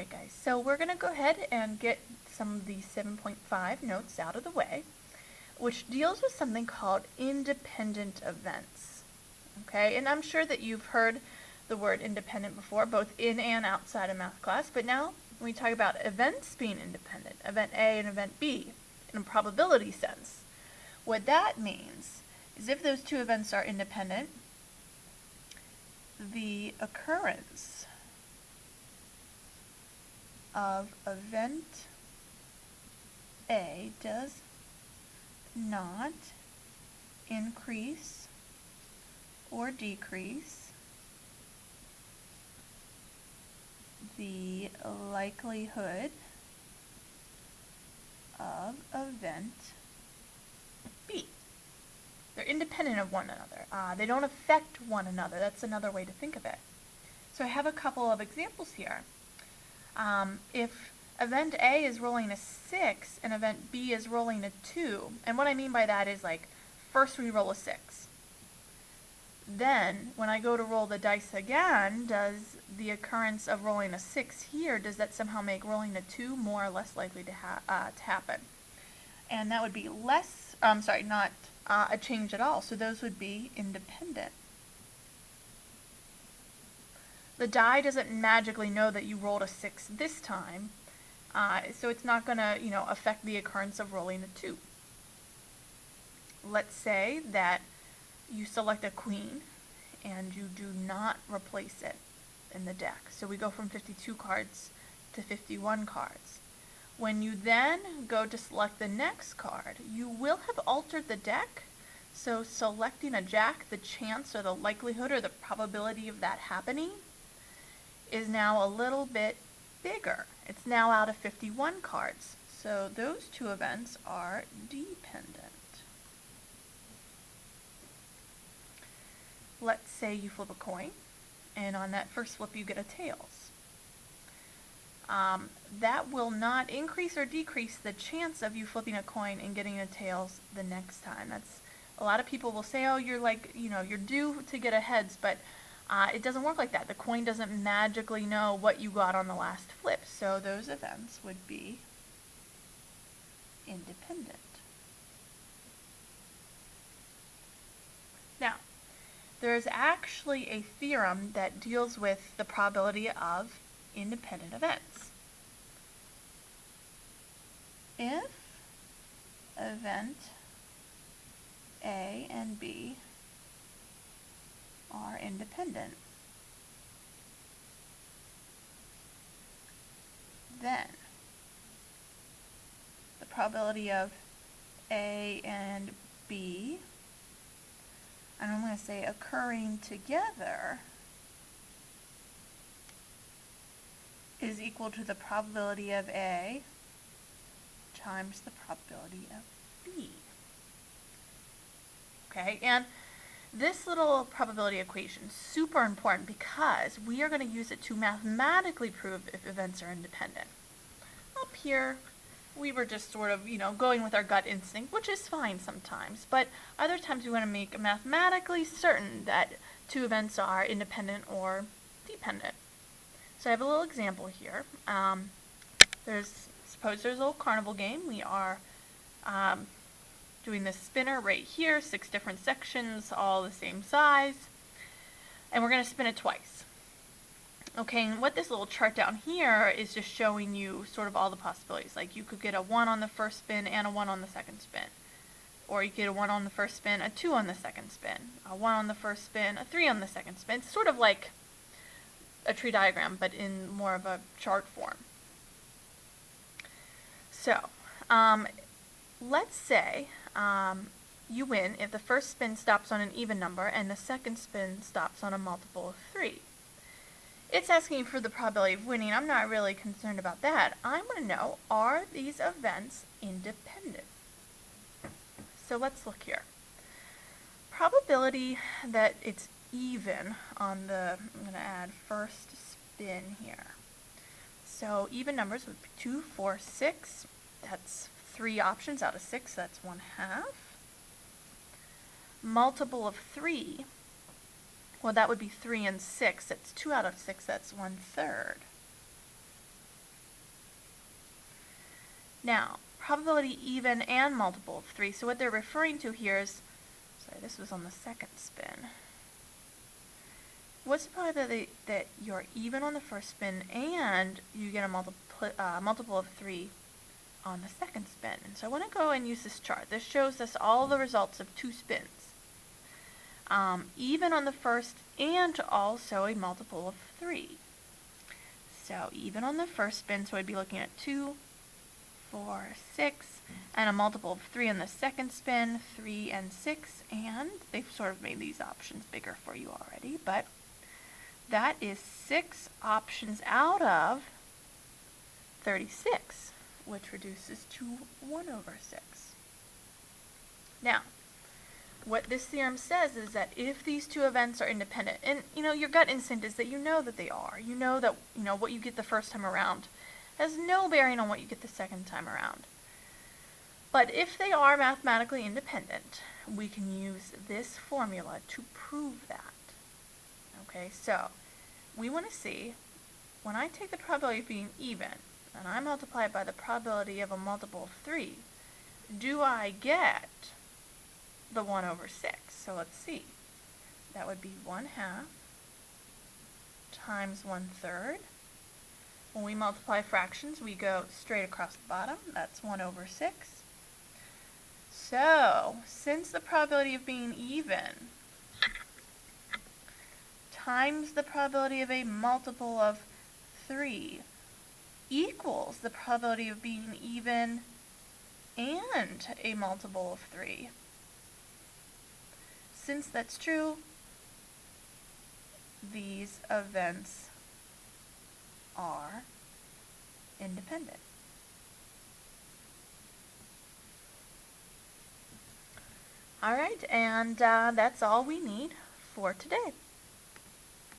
Alright guys, so we're going to go ahead and get some of these 7.5 notes out of the way, which deals with something called independent events. Okay, and I'm sure that you've heard the word independent before, both in and outside of math class, but now when we talk about events being independent, event A and event B, in a probability sense, what that means is if those two events are independent, the occurrence of event A does not increase or decrease the likelihood of event B. They're independent of one another. They don't affect one another. That's another way to think of it. So I have a couple of examples here. If event A is rolling a 6 and event B is rolling a 2, and what I mean by that is like first we roll a 6. Then when I go to roll the dice again, does the occurrence of rolling a 6 here, does that somehow make rolling a 2 more or less likely to happen? And that would be not a change at all. So those would be independent. The die doesn't magically know that you rolled a 6 this time, so it's not going to, affect the occurrence of rolling a 2. Let's say that you select a queen and you do not replace it in the deck. So we go from 52 cards to 51 cards. When you then go to select the next card, you will have altered the deck. So selecting a jack, the chance or the likelihood or the probability of that happening is now a little bit bigger. It's now out of 51 cards. So those two events are dependent. Let's say you flip a coin, and on that first flip you get a tails. That will not increase or decrease the chance of you flipping a coin and getting a tails the next time. A lot of people will say, oh, you're due to get a heads, but it doesn't work like that. The coin doesn't magically know what you got on the last flip, so those events would be independent. Now, there's actually a theorem that deals with the probability of independent events. If event A and B are independent, then the probability of A and B, and I'm going to say occurring together, is equal to the probability of A times the probability of B. Okay, and this little probability equation is super important because we are going to use it to mathematically prove if events are independent. Up here, we were just sort of, going with our gut instinct, which is fine sometimes, but other times we want to make mathematically certain that two events are independent or dependent. So I have a little example here. Suppose there's a little carnival game. We are doing this spinner right here, 6 different sections, all the same size, and we're going to spin it twice. Okay, and what this little chart down here is just showing you sort of all the possibilities. Like you could get a 1 on the first spin and a 1 on the second spin. Or you get a 1 on the first spin, a 2 on the second spin, a 1 on the first spin, a 3 on the second spin. It's sort of like a tree diagram, but in more of a chart form. So, let's say you win if the first spin stops on an even number and the second spin stops on a multiple of 3. It's asking for the probability of winning. I'm not really concerned about that. I want to know, are these events independent? So let's look here. Probability that it's even on the, I'm going to add first spin here. So even numbers would be 2, 4, 6. That's 3 options out of 6. That's 1/2. Multiple of 3. Well, that would be 3 and 6. That's 2 out of 6. That's 1/3. Now, probability even and multiple of 3. So what they're referring to here is, sorry, this was on the second spin. What's the probability that you're even on the first spin and you get a multiple of 3 on the second spin? And so I want to go and use this chart. This shows us all the results of 2 spins. Even on the first and also a multiple of 3. So even on the first spin, so I'd be looking at 2, 4, 6, and a multiple of 3 on the second spin, 3 and 6, and they've sort of made these options bigger for you already, but that is 6 options out of 36, which reduces to 1 over 6. Now, what this theorem says is that if these two events are independent, and your gut instinct is that you know that they are, you know that what you get the first time around has no bearing on what you get the second time around. But if they are mathematically independent, we can use this formula to prove that. Okay, so we want to see, when I take the probability of being even, and I multiply it by the probability of a multiple of 3, do I get the 1 over 6? So let's see. That would be 1/2 times 1/3. When we multiply fractions, we go straight across the bottom. That's 1 over 6. So, since the probability of being even times the probability of a multiple of 3 equals the probability of being even and a multiple of 3. Since that's true, these events are independent. All right, and that's all we need for today.